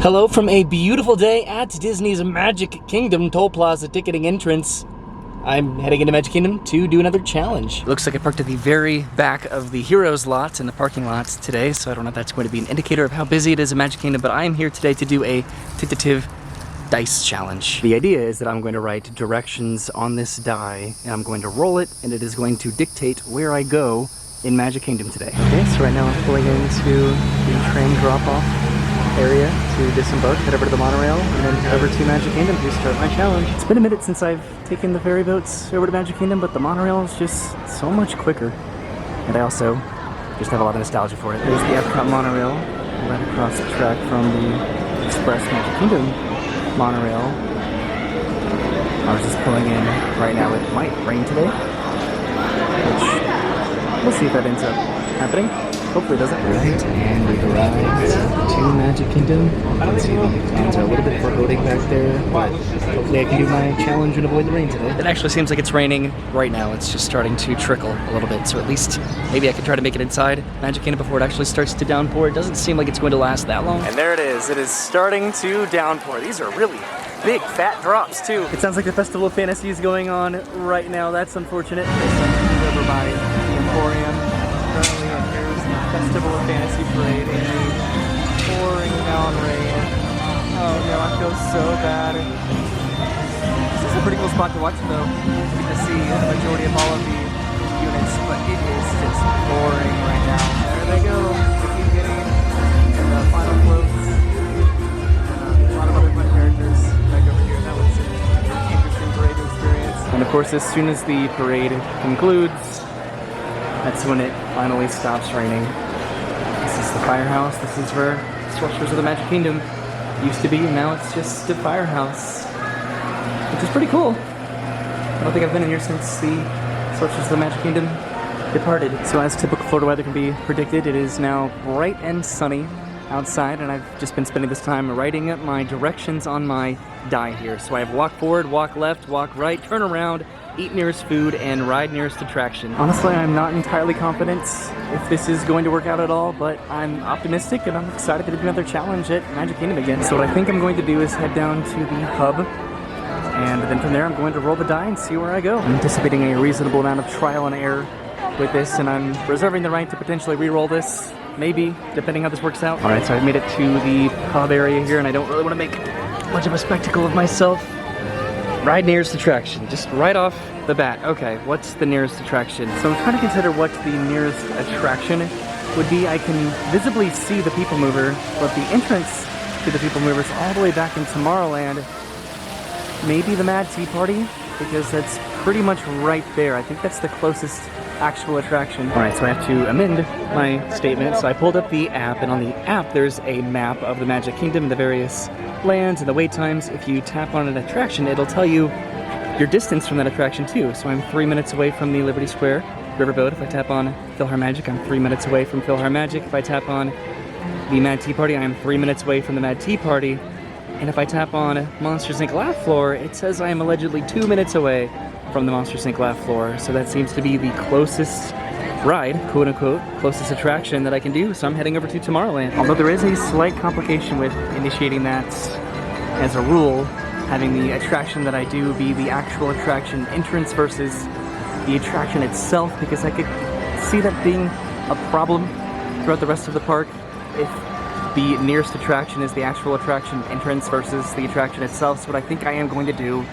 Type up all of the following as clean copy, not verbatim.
Hello from a beautiful day at Disney's Magic Kingdom Toll Plaza ticketing entrance. I'm heading into Magic Kingdom to do another challenge. Looks like I parked at the very back of the Heroes lot in the parking lot today, so I don't know if that's going to be an indicator of how busy it is in Magic Kingdom, but I am here today to do a tentative dice challenge. The idea is that I'm going to write directions on this die, and I'm going to roll it, and it is going to dictate where I go in Magic Kingdom today. Okay, so right now I'm pulling into the train drop-off area to disembark, head over to the monorail, and then head over to Magic Kingdom to start my challenge. It's been a minute since I've taken the ferry boats over to Magic Kingdom, but the monorail is just so much quicker. And I also just have a lot of nostalgia for it. There's the Epcot monorail right across the track from the Express Magic Kingdom monorail. I was just pulling in right now. It might rain today, which we'll see if that ends up happening. Hopefully it doesn't. Right, and we've arrived to Magic Kingdom. You can see the clouds are a little bit foreboding back there, but hopefully I can do my challenge and avoid the rain today. It actually seems like it's raining right now. It's just starting to trickle a little bit, so at least maybe I can try to make it inside Magic Kingdom before it actually starts to downpour. It doesn't seem like it's going to last that long. And there it is. It is starting to downpour. These are really big, fat drops, too. It sounds like the Festival of Fantasy is going on right now. That's unfortunate. There's some over by the Emporium. Currently, and here's the Festival of Fantasy Parade in the pouring down rain. Oh no, I feel so bad. This is a pretty cool spot to watch though. You can see the majority of all of the units, but it is just pouring right now. There they go. They keep getting in the final floats. And a lot of other fun characters back over here. That was an interesting parade to experience. And of course, as soon as the parade concludes, that's when it finally stops raining. This is the firehouse. This is where structures of the Magic Kingdom used to be, and now it's just a firehouse, which is pretty cool. I don't think I've been in here since the structures of the Magic Kingdom departed. So as typical Florida weather can be predicted, it is now bright and sunny outside, and I've just been spending this time writing up my directions on my die here. So I have walk forward, walk left, walk right, turn around, eat nearest food, and ride nearest attraction. Honestly, I'm not entirely confident if this is going to work out at all, but I'm optimistic and I'm excited to do another challenge at Magic Kingdom again. So what I think I'm going to do is head down to the hub, and then from there I'm going to roll the die and see where I go. I'm anticipating a reasonable amount of trial and error with this, and I'm reserving the right to potentially re-roll this, maybe, depending how this works out. Alright, so I've made it to the hub area here, and I don't really want to make much of a spectacle of myself. Ride nearest attraction, just right off the bat. Okay, what's the nearest attraction? So I'm trying to consider what the nearest attraction would be. I can visibly see the People Mover, but the entrance to the People Mover is all the way back in Tomorrowland. Maybe the Mad Tea Party, because that's pretty much right there. I think that's the closest actual attraction. Alright, so I have to amend my statement. So I pulled up the app, and on the app there's a map of the Magic Kingdom and the various lands and the wait times. If you tap on an attraction, it'll tell you your distance from that attraction too. So I'm 3 minutes away from the Liberty Square Riverboat. If I tap on PhilharMagic, I'm 3 minutes away from PhilharMagic. If I tap on the Mad Tea Party, I am 3 minutes away from the Mad Tea Party. And if I tap on Monsters Inc. Laugh Floor, it says I am allegedly 2 minutes away from the Monsters Inc. Laugh Floor. So that seems to be the closest ride, quote unquote, closest attraction that I can do. So I'm heading over to Tomorrowland. Although there is a slight complication with initiating that as a rule, having the attraction that I do be the actual attraction entrance versus the attraction itself, because I could see that being a problem throughout the rest of the park if the nearest attraction is the actual attraction entrance versus the attraction itself. So what I think I am going to do,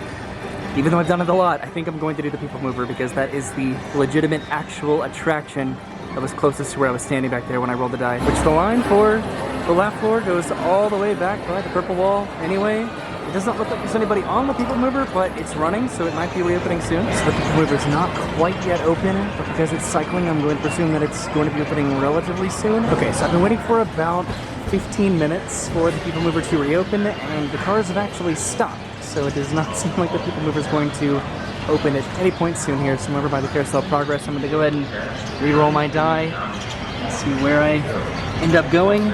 even though I've done it a lot, I think I'm going to do the People Mover, because that is the legitimate actual attraction that was closest to where I was standing back there when I rolled the die. Which the line for the Laugh Floor goes all the way back by the purple wall anyway. It does not look like there's anybody on the People Mover, but it's running, so it might be reopening soon. So the People Mover is not quite yet open, but because it's cycling, I'm going to presume that it's going to be opening relatively soon. Okay, so I've been waiting for about 15 minutes for the People Mover to reopen, and the cars have actually stopped. So it does not seem like the People Mover is going to open at any point soon here. So I'm over by the Carousel Progress. I'm going to go ahead and re-roll my die and see where I end up going.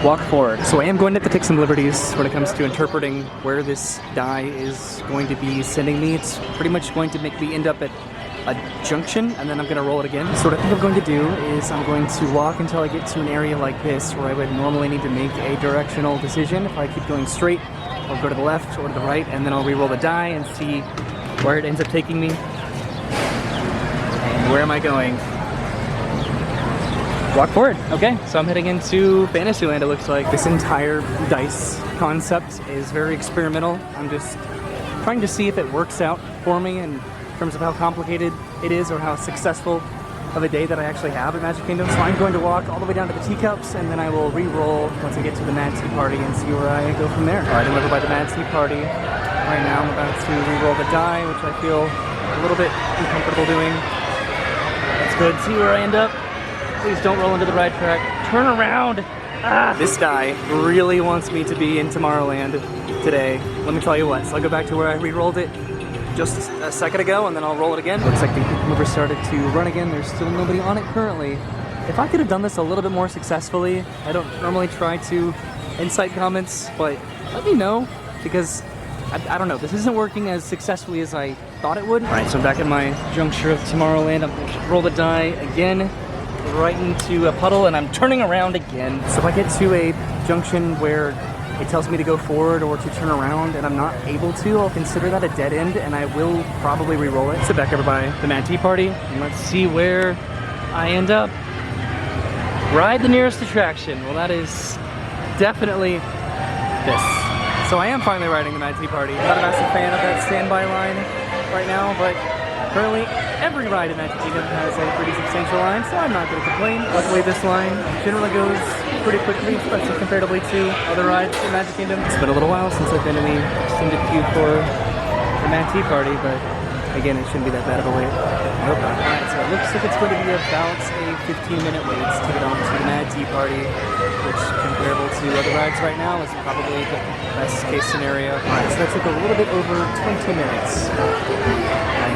Walk forward. So I am going to have to take some liberties when it comes to interpreting where this die is going to be sending me. It's pretty much going to make me end up at a junction, and then I'm gonna roll it again. So what I think I'm going to do is I'm going to walk until I get to an area like this where I would normally need to make a directional decision. If I keep going straight, I'll go to the left or to the right, and then I'll re-roll the die and see where it ends up taking me. And where am I going? Walk forward. Okay, so I'm heading into Fantasyland, it looks like. This entire dice concept is very experimental. I'm just trying to see if it works out for me in terms of how complicated it is or how successful of a day that I actually have at Magic Kingdom. So I'm going to walk all the way down to the teacups, and then I will re-roll once I get to the Mad Tea Party and see where I go from there. All right, I'm over by the Mad Tea Party. Right now I'm about to re-roll the die, which I feel a little bit uncomfortable doing. Let's go and see where I end up. Please don't roll into the right track. Turn around! Ah. This die really wants me to be in Tomorrowland today. Let me tell you what, so I'll go back to where I re-rolled it just a second ago, and then I'll roll it again. Looks like the mover started to run again. There's still nobody on it currently. If I could have done this a little bit more successfully, I don't normally try to incite comments, but let me know, because I don't know, this isn't working as successfully as I thought it would. All right, so I'm back at my juncture of Tomorrowland. I'm going to roll the die again, right into a puddle, and I'm turning around again. So if I get to a junction where it tells me to go forward or to turn around and I'm not able to, I'll consider that a dead end, and I will probably re-roll it. So back over by the Mad Tea Party, and let's see where I end up. Ride the nearest attraction. Well, that is definitely this. So I am finally riding the Mad Tea Party. I'm not a massive fan of that standby line right now, but currently every ride in Magic Kingdom has a pretty substantial line, so I'm not going to complain. Luckily this line generally goes pretty quickly, especially comparatively to other rides in Magic Kingdom. It's been a little while since I've been in the extended queue for the Mad Tea Party, but again, it shouldn't be that bad of a wait. I hope not. Alright, so it looks like it's going to be about a 15-minute wait to get on to the Mad Tea Party, which comparable to other rides right now is probably the best case scenario. Alright, so that took a little bit over 20 minutes. I'm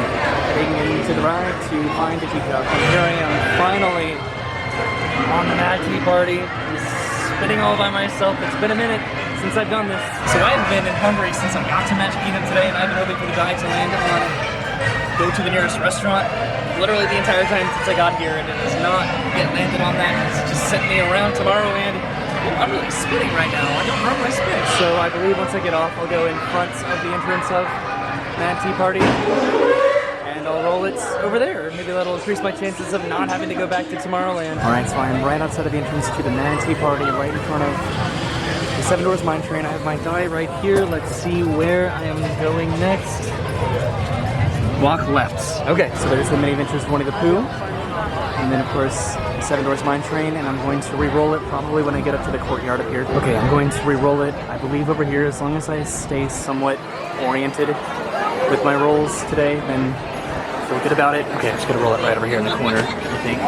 heading into the ride to find a teacup. And here I am, finally on the Mad Tea Party, spinning all by myself. It's been a minute since I've done this. So I have been in Hungary since I got to Magic Kingdom today, and I've been hoping for the die to land on go to the nearest restaurant literally the entire time since I got here, and it has not yet landed on that. It's just sent me around Tomorrowland. I'm really spinning right now. I don't normally spin. So I believe once I get off, I'll go in front of the entrance of Mad Tea Party, and I'll roll it over there. Maybe that'll increase my chances of not having to go back to Tomorrowland. Alright, so I'm right outside of the entrance to the Mad Tea Party, right in front of the Seven Dwarfs Mine Train. I have my die right here. Let's see where I am going next. Walk left. Okay, so there's the Mini Adventures of Winnie the Pooh. And then, of course, Seven Dwarfs Mine Train, and I'm going to re-roll it probably when I get up to the courtyard up here. Okay, I'm going to re-roll it, I believe, over here. As long as I stay somewhat oriented with my rolls today, then I feel good about it. Okay, I'm just going to roll it right over here in the corner, I think.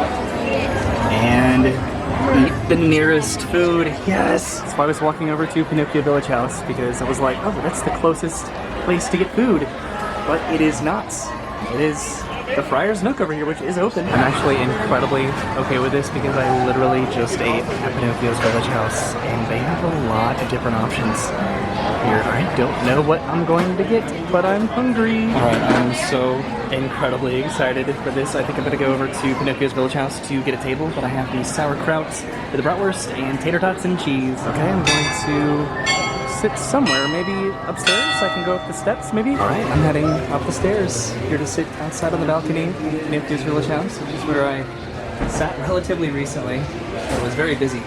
And eat the nearest food. Yes! That's why I was walking over to Pinocchio Village House, because I was like, oh, that's the closest place to get food. But it is not. It is the Friar's Nook over here, which is open. I'm actually incredibly okay with this because I literally just ate at Pinocchio's Village House, and they have a lot of different options here. I don't know what I'm going to get, but I'm hungry. Alright, I'm so incredibly excited for this. I think I'm going to go over to Pinocchio's Village House to get a table, but I have the sauerkraut, the bratwurst, and tater tots and cheese. Okay, I'm going to sit somewhere, maybe upstairs. I can go up the steps, maybe. All right, I'm heading up the stairs here to sit outside on the balcony in Pinocchio's Village House, which is where I sat relatively recently. It was very busy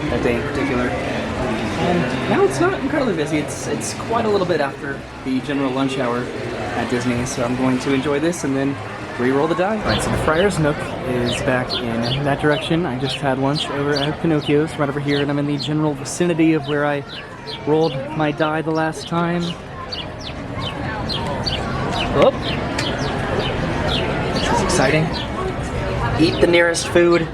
that day in particular, and now it's not incredibly busy. It's quite a little bit after the general lunch hour at Disney, so I'm going to enjoy this and then re-roll the die. All right, so the Friar's Nook is back in that direction. I just had lunch over at Pinocchio's right over here, and I'm in the general vicinity of where I rolled my die the last time. Oh, this is exciting. Eat the nearest food.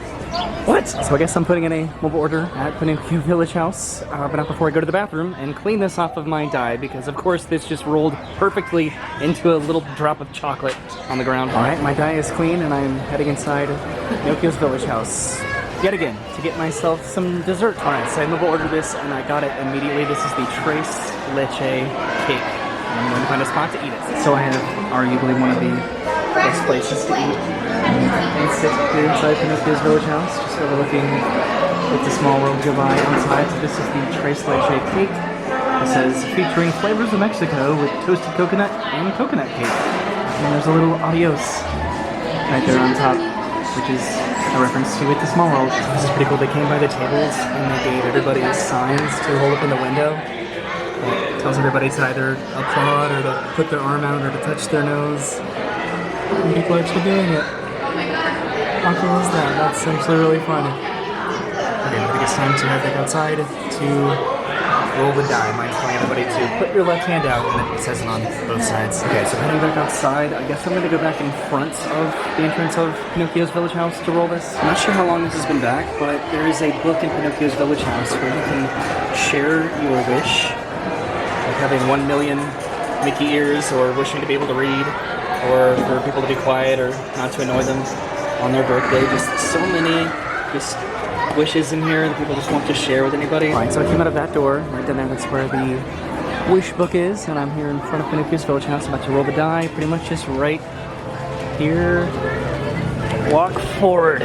What? So I guess I'm putting in a mobile order at Pinocchio Village House, but not before I go to the bathroom and clean this off of my die, because of course this just rolled perfectly into a little drop of chocolate on the ground. Alright, my die is clean and I'm heading inside Pinocchio's Village House yet again to get myself some dessert. Alright, so I mobile ordered this and I got it immediately. This is the Tres Leche cake. And I'm going to find a spot to eat it. So I have arguably one of the best places to eat and sit here inside Pinocchio's village house, just overlooking It's a Small World Goodbye outside. So this is the Trace Leche cake. It says featuring flavors of Mexico with toasted coconut and coconut cake. And there's a little adios right there on top, which is a reference to It's a Small World. This is pretty cool. They came by the tables and they gave everybody signs to hold up in the window. It tells everybody to either applaud or to put their arm out or to touch their nose. And people are actually doing it. How cool is that? That's actually really fun. Okay, I think it's time to head back outside to roll the die. Mine's telling everybody to put your left hand out, and it says it on both sides. Okay, so heading back outside, I guess I'm going to go back in front of the entrance of Pinocchio's village house to roll this. I'm not sure how long this has been back, but there is a book in Pinocchio's village house where you can share your wish, like having 1 million Mickey ears, or wishing to be able to read, or for people to be quiet or not to annoy them on their birthday. Just so many wishes in here that people just want to share with anybody. Alright, so I came out of that door, right down there, that's where the wish book is, and I'm here in front of Pinocchio's village house, about to roll the die, pretty much just right here. Walk forward.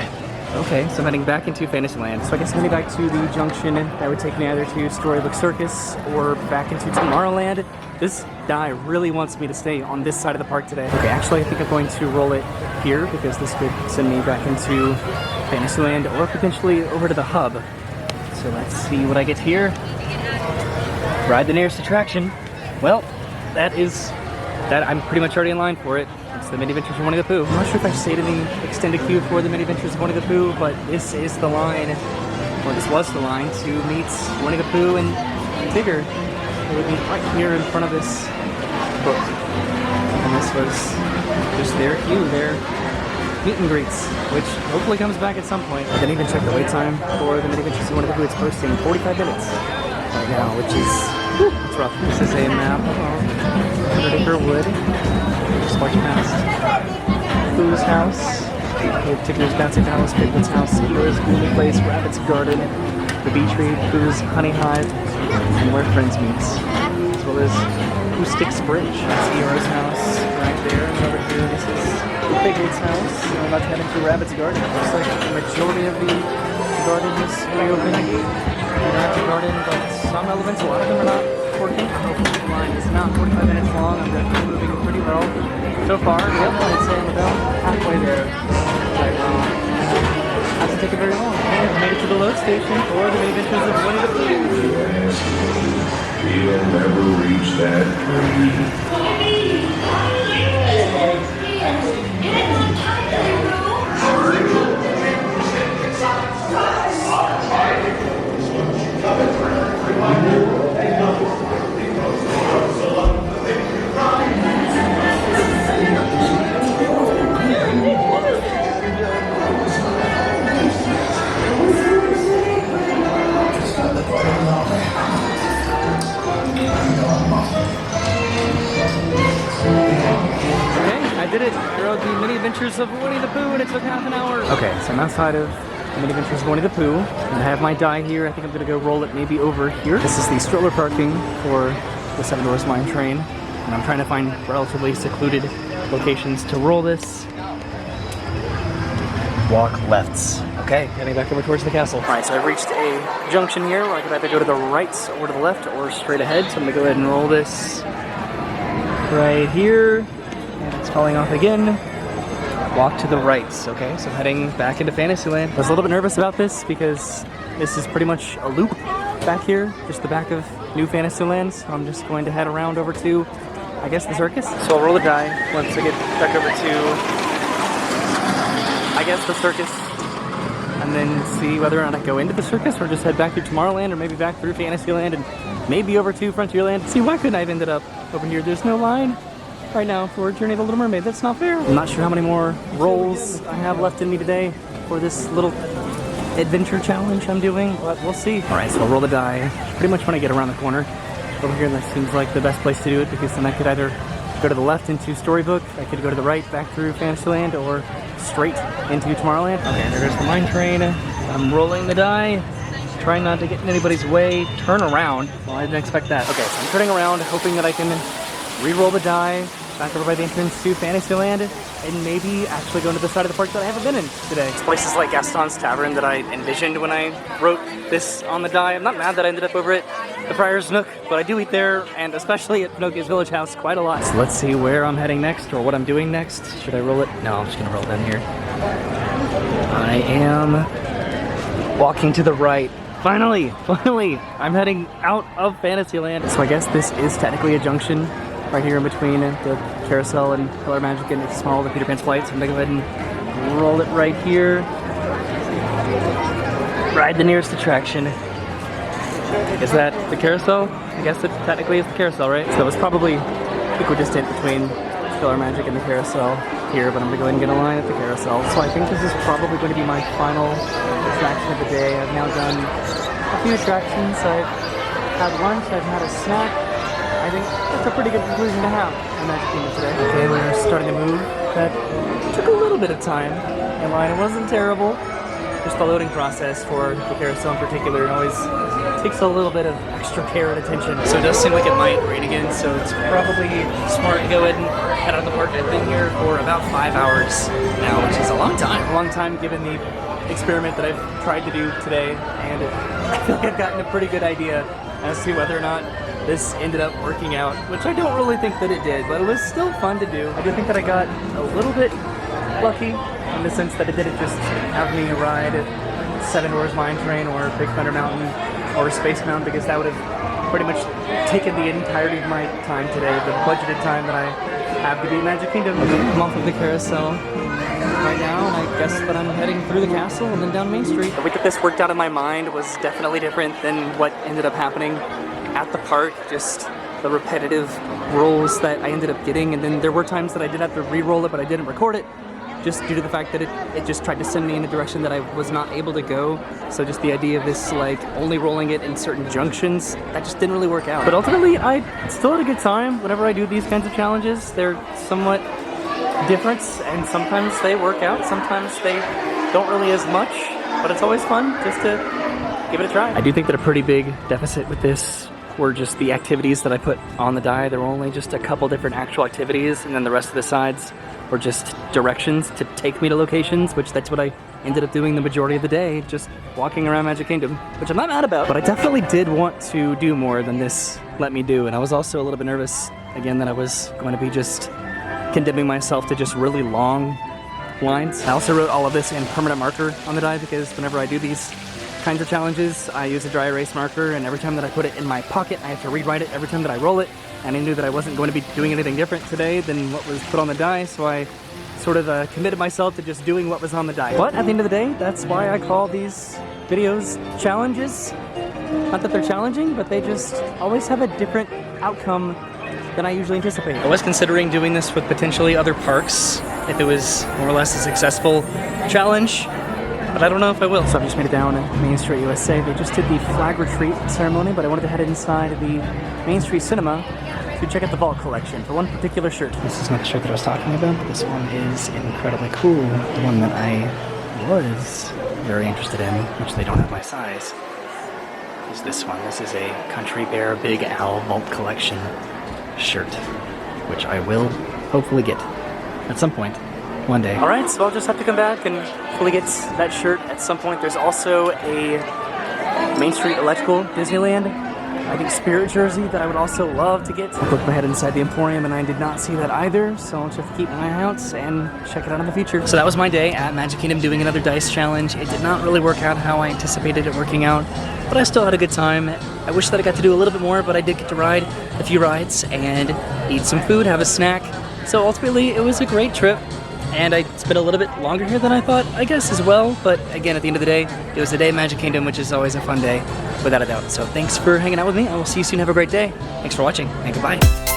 Okay, so I'm heading back into Fantasyland. So I guess I'm heading back to the junction that would take me either to Storybook Circus or back into Tomorrowland. This die really wants me to stay on this side of the park today. Okay, actually I think I'm going to roll it here because this could send me back into Fantasyland or potentially over to the hub. So let's see what I get here. Ride the nearest attraction. Well, I'm pretty much already in line for it. It's the Mini Adventures of Winnie the Pooh. I'm not sure if I stayed in the extended queue for the Mini Adventures of Winnie the Pooh, but this is the line, or this was the line, to meet Winnie the Pooh and Tigger. It would be right here in front of this book. And this was just their queue, their meet and greets, which hopefully comes back at some point. I didn't even check the wait time for the Mini Adventures of Winnie the Pooh. It's posting 45 minutes right now, which is, it's rough. This is a map of 100 Acre Wood. Just march past Pooh's house, Tigger's Bouncy Palace, Piglet's house, Hero's Gloomy Place, Rabbit's Garden, the Bee Tree, Pooh's Honey Hive, and Where Friends Meets, as well as Pooh Sticks Bridge. That's Hero's house right there, and over here this is Piglet's house, and I'm about to head into Rabbit's Garden. Looks like the majority of the garden is reopened. The Rabbit's Garden, but some elements, a lot of them are not working. I hope the line is not 45 minutes long. I'm definitely moving pretty well so far. Yep, I'd say I'm about halfway there. Right now. Hasn't taken very long. I've made it to the load station for the Mini Adventures of Winnie the Pooh. You'll never reach that. I did it. I rode the Mini Adventures of Winnie the Pooh and it took half an hour. Okay, so I'm outside of the Mini Adventures of Winnie the Pooh. And I have my die here. I think I'm going to go roll it maybe over here. This is the stroller parking for the Seven Dwarfs Mine Train. And I'm trying to find relatively secluded locations to roll this. Walk lefts. Okay, heading back over towards the castle. Alright, so I've reached a junction here where I could either go to the right or to the left or straight ahead. So I'm going to go ahead and roll this right here. And it's falling off again. Walk to the right. Okay, so I'm heading back into Fantasyland. I was a little bit nervous about this because this is pretty much a loop back here, just the back of New Fantasyland. So I'm just going to head around over to, I guess, the circus. So I'll roll a die once I get back over to, I guess, the circus, and then see whether or not I go into the circus or just head back through Tomorrowland or maybe back through Fantasyland and maybe over to Frontierland. See, why couldn't I have ended up over here? There's no line right now for Journey of the Little Mermaid. That's not fair. I'm not sure how many more rolls I have left in me today for this little adventure challenge I'm doing, but we'll see. Alright, so I'll roll the die pretty much when I get around the corner. Over here, that seems like the best place to do it because then I could either go to the left into Storybook, I could go to the right back through Fantasyland, or straight into Tomorrowland. Okay, there goes the mine train. I'm rolling the die, trying not to get in anybody's way. Turn around. Well, I didn't expect that. Okay, so I'm turning around, hoping that I can re-roll the die, back over by the entrance to Fantasyland, and maybe actually going to the side of the park that I haven't been in today. Places like Gaston's Tavern that I envisioned when I wrote this on the die. I'm not mad that I ended up over at the Friar's Nook, but I do eat there, and especially at Pinocchio's Village House, quite a lot. So let's see where I'm heading next, or what I'm doing next. Should I roll it? No, I'm just gonna roll it down here. I am walking to the right. Finally, I'm heading out of Fantasyland. So I guess this is technically a junction right here in between the carousel and Color Magic and Small, the Peter Pan's Flight. So I'm gonna go ahead and roll it right here. Ride the nearest attraction. Is that the carousel? I guess it technically is the carousel, right? So it's probably equidistant between Color Magic and the carousel here, but I'm gonna go ahead and get a line at the carousel. So I think this is probably going to be my final attraction of the day. I've now done a few attractions. I've had lunch, I've had a snack. I think that's a pretty good conclusion to have in Magic Kingdom today. Okay, we're starting to move. That took a little bit of time in line. It wasn't terrible. Just the loading process for the carousel in particular always takes a little bit of extra care and attention. So it does seem like it might rain again, so it's probably smart to go ahead and head out of the park. I've been here for about 5 hours now, which is a long time. A long time given the experiment that I've tried to do today, and I feel like I've gotten a pretty good idea as to whether or not this ended up working out, which I don't really think that it did, but it was still fun to do. I do think that I got a little bit lucky in the sense that it didn't just have me ride Seven Dwarfs Mine Train or Big Thunder Mountain or Space Mountain, because that would have pretty much taken the entirety of my time today, the budgeted time that I have to be Magic Kingdom. I'm off of the carousel right now, and I guess that I'm heading through the castle and then down Main Street. The way that this worked out in my mind was definitely different than what ended up happening at the park. Just the repetitive rolls that I ended up getting, and then there were times that I did have to re-roll it, but I didn't record it, just due to the fact that it just tried to send me in a direction that I was not able to go. So just the idea of this, like, only rolling it in certain junctions, that just didn't really work out. But ultimately, I still had a good time whenever I do these kinds of challenges. They're somewhat different, and sometimes they work out, sometimes they don't really as much, but it's always fun just to give it a try. I do think that a pretty big deficit with this were just the activities that I put on the die. There were only just a couple different actual activities, and then the rest of the sides were just directions to take me to locations, which that's what I ended up doing the majority of the day, just walking around Magic Kingdom, which I'm not mad about. But I definitely did want to do more than this let me do, and I was also a little bit nervous, again, that I was going to be just condemning myself to just really long lines. I also wrote all of this in permanent marker on the die, because whenever I do these kinds of challenges, I use a dry erase marker, and every time that I put it in my pocket, I have to rewrite it every time that I roll it. And I knew that I wasn't going to be doing anything different today than what was put on the die, so I sort of committed myself to just doing what was on the die. But at the end of the day, that's why I call these videos challenges. Not that they're challenging, but they just always have a different outcome than I usually anticipate. I was considering doing this with potentially other parks if it was more or less a successful challenge, but I don't know if I will. So I've just made it down Main Street, USA. They just did the flag retreat ceremony, but I wanted to head inside the Main Street Cinema to check out the vault collection for one particular shirt. This is not the shirt that I was talking about, but this one is incredibly cool. The one that I was very interested in, which they don't have my size, is this one. This is a Country Bear Big Owl Vault Collection shirt, which I will hopefully get at some point. One day. Alright, so I'll just have to come back and hopefully get that shirt at some point. There's also a Main Street Electrical Disneyland, I think, spirit jersey that I would also love to get. I poked my head inside the Emporium and I did not see that either, so I'll just have to keep my eye out and check it out in the future. So that was my day at Magic Kingdom doing another dice challenge. It did not really work out how I anticipated it working out, but I still had a good time. I wish that I got to do a little bit more, but I did get to ride a few rides and eat some food, have a snack. So ultimately, it was a great trip. And I spent a little bit longer here than I thought, I guess, as well. But again, at the end of the day, it was the day of Magic Kingdom, which is always a fun day, without a doubt. So thanks for hanging out with me. I will see you soon. Have a great day. Thanks for watching, and goodbye.